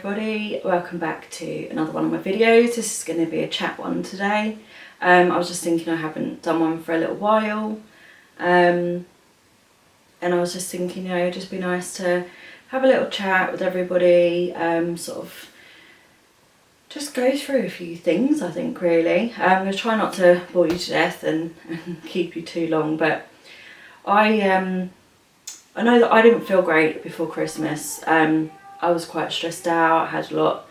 everybody, welcome back to another one of my videos. This is going to be a chat one today. I was just thinking I haven't done one for a little while, and I was just thinking, you know, it'd just be nice to have a little chat with everybody, sort of just go through a few things, I think, really. I'm going to try not to bore you to death and keep you too long, but I know that I didn't feel great before Christmas. I was quite stressed out, I had a lot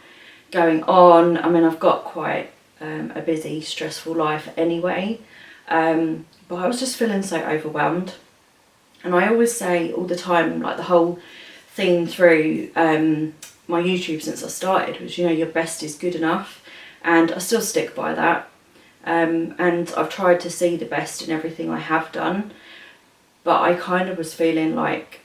going on. I mean, I've got quite a busy, stressful life anyway, but I was just feeling so overwhelmed. And I always say all the time, like the whole thing through my YouTube since I started was, you know, your best is good enough, and I still stick by that. And I've tried to see the best in everything I have done, but I kind of was feeling like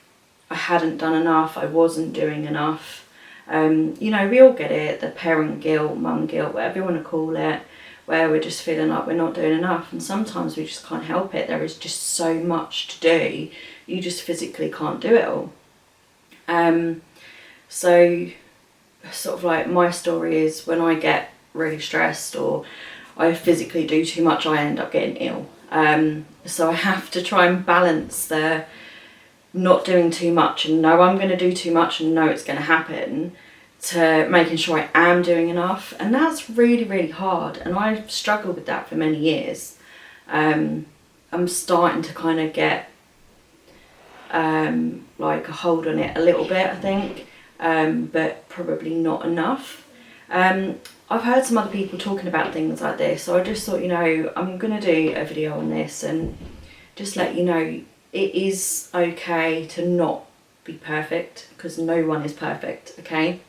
I hadn't done enough, I wasn't doing enough. You know, we all get it, the parent guilt, mum guilt, whatever you want to call it, where we're just feeling like we're not doing enough, and sometimes we just can't help it. There is just so much to do, you just physically can't do it all. So sort of like my story is, when I get really stressed or I physically do too much, I end up getting ill. So I have to try and balance the not doing too much and know I'm going to do too much and know it's going to happen, to making sure I am doing enough. And that's really, really hard, and I've struggled with that for many years. I'm starting to kind of get like a hold on it a little bit, I think, but probably not enough. I've heard some other people talking about things like this, so I just thought, you know, I'm going to do a video on this and just let you know it is okay to not be perfect, because no one is perfect, okay?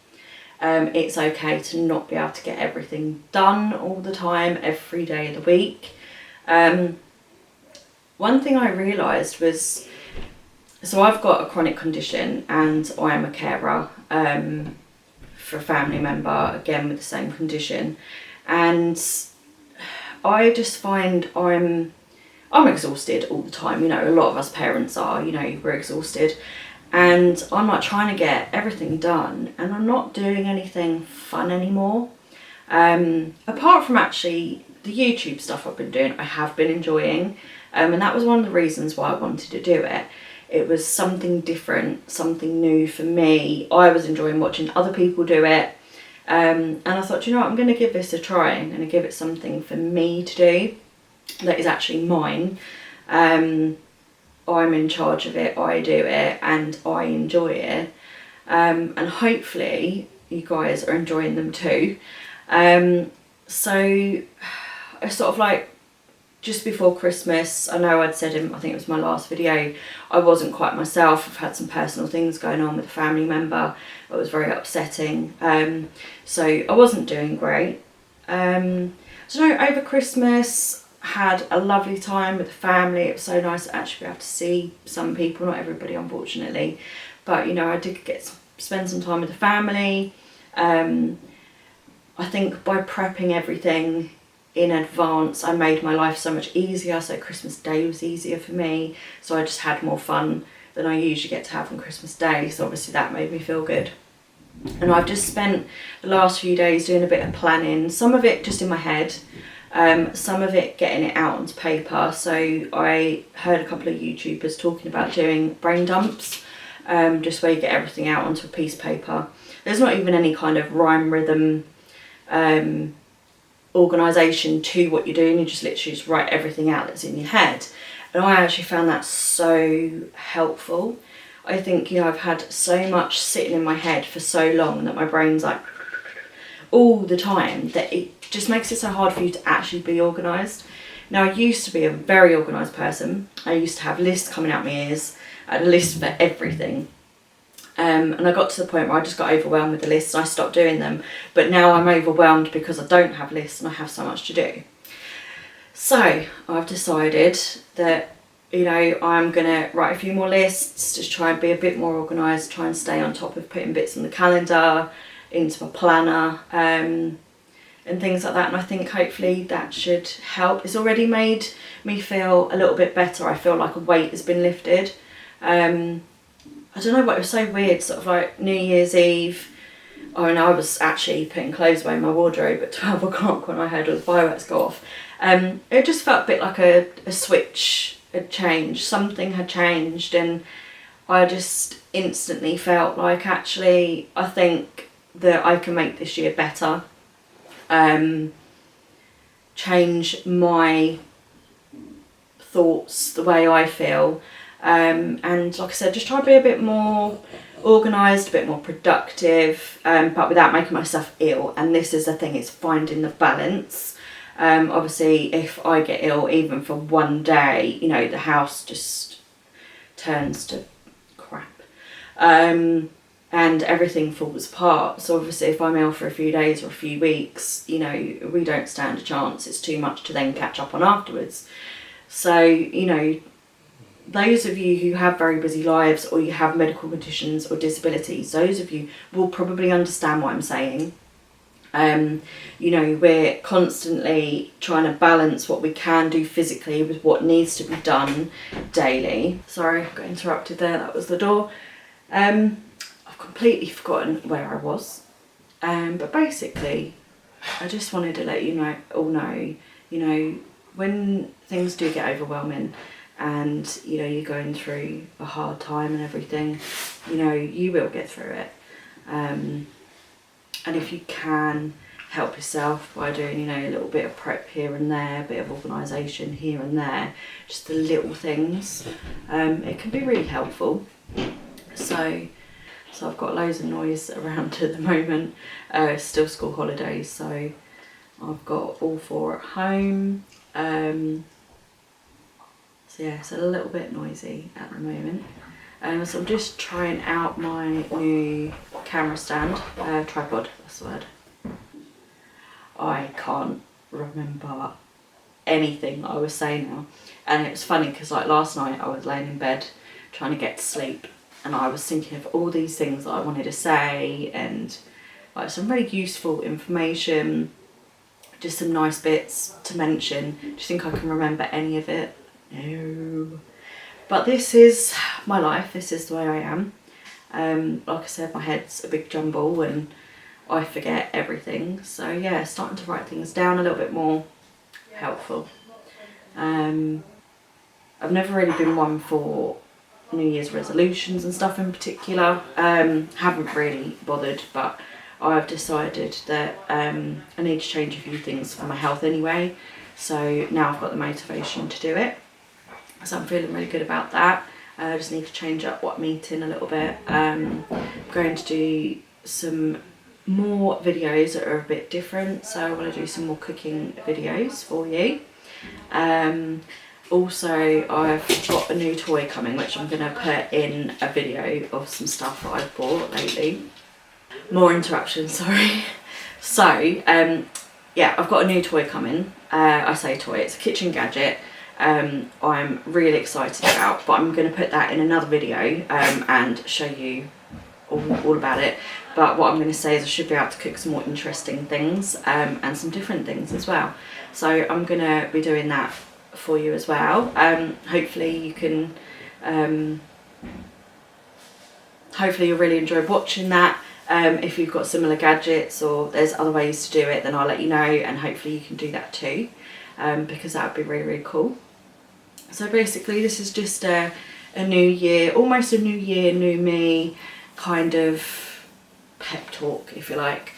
It's okay to not be able to get everything done all the time, every day of the week. One thing I realised was, so I've got a chronic condition and I am a carer for a family member, again with the same condition, and I just find I'm exhausted all the time. You know, a lot of us parents are, you know, we're exhausted, and I'm like trying to get everything done and I'm not doing anything fun anymore. Apart from actually the YouTube stuff I've been doing, I have been enjoying, and that was one of the reasons why I wanted to do it. It was something different, something new for me. I was enjoying watching other people do it, and I thought, you know what, I'm going to give this a try. I'm going to give it something for me to do that is actually mine. I'm in charge of it, I do it, and I enjoy it, and hopefully you guys are enjoying them too. So I sort of like, just before Christmas, I know I'd said in, I think it was my last video, I wasn't quite myself. I've had some personal things going on with a family member. It was very upsetting, so I wasn't doing great. So no, over Christmas had a lovely time with the family. It was so nice to actually be able to see some people, not everybody unfortunately, but you know, I did spend some time with the family. I think by prepping everything in advance, I made my life so much easier. So Christmas Day was easier for me, so I just had more fun than I usually get to have on Christmas Day, so obviously that made me feel good. And I've just spent the last few days doing a bit of planning, some of it just in my head, some of it getting it out onto paper. So I heard a couple of YouTubers talking about doing brain dumps, just where you get everything out onto a piece of paper. There's not even any kind of rhyme, rhythm, organisation to what you're doing. You just literally just write everything out that's in your head, and I actually found that so helpful. I think, you know, I've had so much sitting in my head for so long that my brain's like all the time, that it just makes it so hard for you to actually be organised. Now, I used to be a very organised person. I used to have lists coming out my ears. I had a list for everything. And I got to the point where I just got overwhelmed with the lists and I stopped doing them. But now I'm overwhelmed because I don't have lists and I have so much to do. So I've decided that, you know, I'm going to write a few more lists, just try and be a bit more organised, try and stay on top of putting bits on the calendar, into my planner, and things like that. And I think hopefully that should help. It's already made me feel a little bit better. I feel like a weight has been lifted. I don't know what, it was so weird, sort of like New Year's Eve, Oh, and I was actually putting clothes away in my wardrobe at 12 o'clock when I heard all the fireworks go off. It just felt a bit like a switch had changed. Something had changed, and I just instantly felt like, actually, I think that I can make this year better. Change my thoughts, the way I feel. And like I said, just try to be a bit more organised, a bit more productive, but without making myself ill. And this is the thing, it's finding the balance. Obviously, if I get ill even for one day, you know, the house just turns to crap. And everything falls apart. So obviously, if I'm ill for a few days or a few weeks, you know, we don't stand a chance. It's too much to then catch up on afterwards. So, you know, those of you who have very busy lives, or you have medical conditions or disabilities, those of you will probably understand what I'm saying. You know, we're constantly trying to balance what we can do physically with what needs to be done daily. Sorry, I got interrupted there, that was the door. I've completely forgotten where I was. But basically, I just wanted to let you know, you know, when things do get overwhelming, and you know you're going through a hard time and everything, you know, you will get through it. And if you can help yourself by doing, you know, a little bit of prep here and there, a bit of organisation here and there, just the little things, it can be really helpful. So I've got loads of noise around at the moment. Still school holidays, so I've got all 4 at home. So yeah, it's a little bit noisy at the moment. So I'm just trying out my new camera stand, tripod, that's the word. I can't remember anything I was saying now. And it was funny because like last night I was laying in bed trying to get to sleep, and I was thinking of all these things that I wanted to say, and like some really useful information, just some nice bits to mention. Do you think I can remember any of it? No. But this is my life, this is the way I am. Like I said, my head's a big jumble and I forget everything. So yeah, starting to write things down a little bit more helpful. I've never really been one for New Year's resolutions and stuff in particular. Haven't really bothered, but I've decided that I need to change a few things for my health anyway. So now I've got the motivation to do it. So I'm feeling really good about that. I just need to change up what I'm eating a little bit. I'm going to do some more videos that are a bit different. So I want to do some more cooking videos for you. Also, I've got a new toy coming, which I'm going to put in a video of some stuff that I've bought lately. More interruptions, sorry. So, yeah, I've got a new toy coming. I say toy, it's a kitchen gadget. I'm really excited about, but I'm going to put that in another video and show you all about it. But what I'm going to say is I should be able to cook some more interesting things and some different things as well. So I'm going to be doing that for you as well. Hopefully you can, hopefully you'll really enjoy watching that. If you've got similar gadgets or there's other ways to do it, then I'll let you know, and hopefully you can do that too, because that would be really, really cool. So basically this is just a new year, almost a new year, new me kind of pep talk, if you like.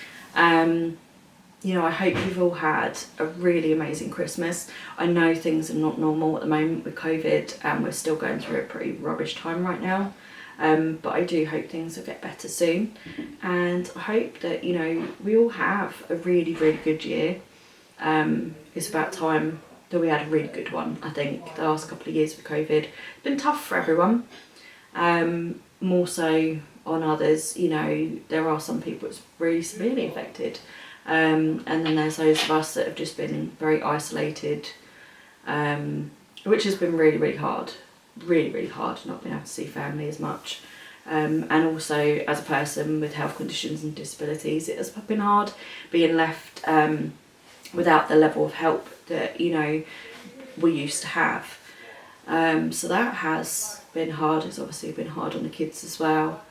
You know, I hope you've all had a really amazing Christmas. I know things are not normal at the moment with COVID, and we're still going through a pretty rubbish time right now. But I do hope things will get better soon, and I hope that, you know, we all have a really, really good year. It's about time that we had a really good one. I think the last couple of years with COVID, it's been tough for everyone, more so on others. You know, there are some people that's really severely affected, and then there's those of us that have just been very isolated, which has been really, really hard. Really, really hard not being able to see family as much, and also as a person with health conditions and disabilities, it has been hard being left without the level of help that, you know, we used to have. So that has been hard. It's obviously been hard on the kids as well.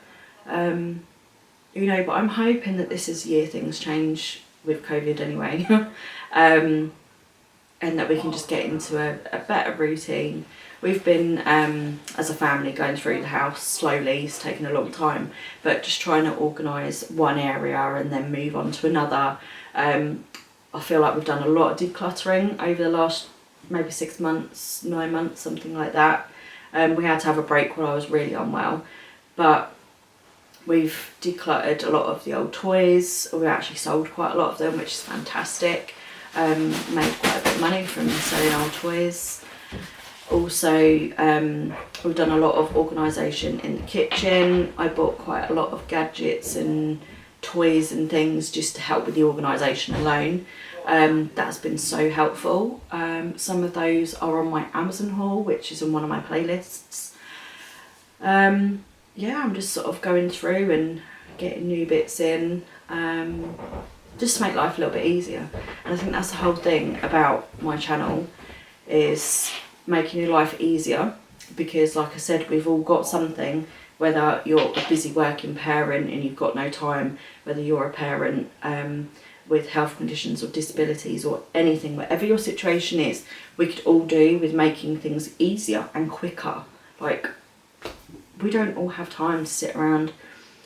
you know, but I'm hoping that this is the year things change with COVID anyway. And that we can just get into a better routine. We've been, as a family, going through the house slowly. It's taken a long time, but just trying to organise one area and then move on to another. I feel like we've done a lot of decluttering over the last maybe 6 months, 9 months, something like that. We had to have a break while I was really unwell, but we've decluttered a lot of the old toys. We actually sold quite a lot of them, which is fantastic. Made quite a bit of money from selling old toys. Also, we've done a lot of organisation in the kitchen. I bought quite a lot of gadgets and toys and things just to help with the organisation alone. That's been so helpful. Some of those are on my Amazon haul, which is on one of my playlists. Yeah, I'm just sort of going through and getting new bits in. Just to make life a little bit easier. And I think that's the whole thing about my channel, is making your life easier, because like I said, we've all got something, whether you're a busy working parent and you've got no time, whether you're a parent with health conditions or disabilities or anything, whatever your situation is, we could all do with making things easier and quicker. Like, we don't all have time to sit around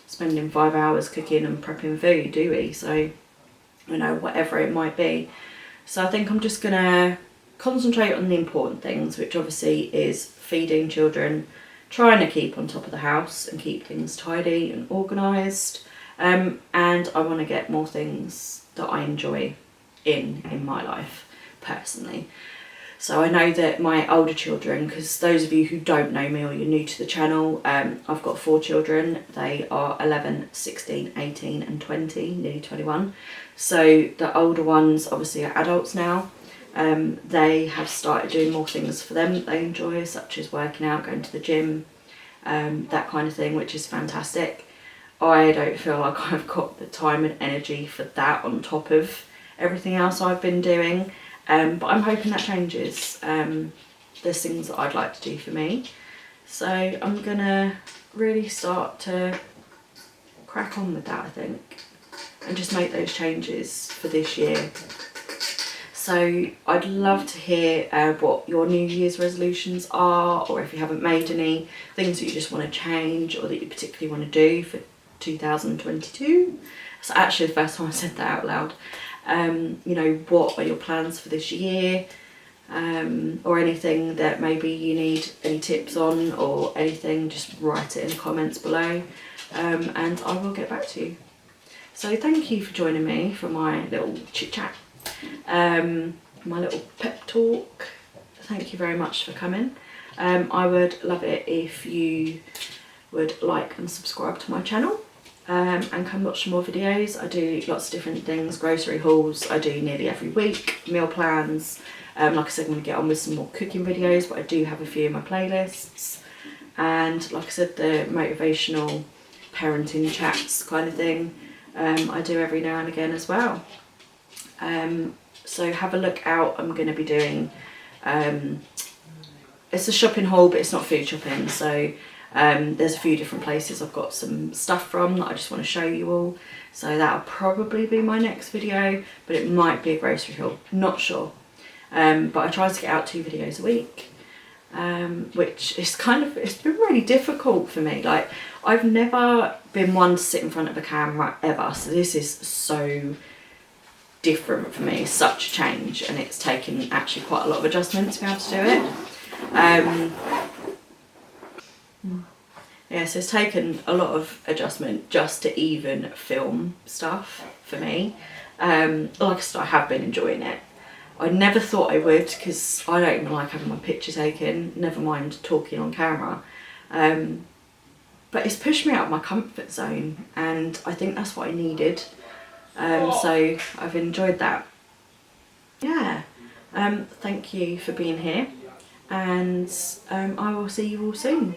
spending 5 hours cooking and prepping food, do we? So, you know, whatever it might be. So I think I'm just gonna concentrate on the important things, which obviously is feeding children, trying to keep on top of the house and keep things tidy and organised, and I want to get more things that I enjoy in my life personally. So I know that my older children, because those of you who don't know me or you're new to the channel, I've got 4 children. They are 11, 16, 18 and 20, nearly 21. So the older ones obviously are adults now. They have started doing more things for them that they enjoy, such as working out, going to the gym, that kind of thing, which is fantastic. I don't feel like I've got the time and energy for that on top of everything else I've been doing. But I'm hoping that changes. There's things that I'd like to do for me. So I'm gonna really start to crack on with that, I think, and just make those changes for this year. So I'd love to hear what your New Year's resolutions are, or if you haven't made any, things that you just want to change or that you particularly want to do for 2022. It's actually the first time I said that out loud. You know, what are your plans for this year, or anything that maybe you need any tips on or anything, just write it in the comments below, and I will get back to you. So thank you for joining me for my little chit chat, my little pep talk. Thank you very much for coming. I would love it if you would like and subscribe to my channel. And come watch some more videos. I do lots of different things, grocery hauls I do nearly every week, meal plans. Like I said, I'm going to get on with some more cooking videos, but I do have a few in my playlists. And like I said, the motivational parenting chats kind of thing, I do every now and again as well. So have a look out. I'm going to be doing, it's a shopping haul, but it's not food shopping. So there's a few different places I've got some stuff from that I just want to show you all. So that'll probably be my next video, but it might be a grocery haul, not sure. But I try to get out 2 videos a week, which is it's been really difficult for me. Like, I've never been one to sit in front of a camera ever, so this is so different for me, such a change, and it's taken actually quite a lot of adjustment to be able to do it. Yeah, so it's taken a lot of adjustment just to even film stuff for me. Like I said, I have been enjoying it. I never thought I would, because I don't even like having my picture taken, never mind talking on camera. But it's pushed me out of my comfort zone, and I think that's what I needed. So I've enjoyed that. Yeah, thank you for being here, and I will see you all soon.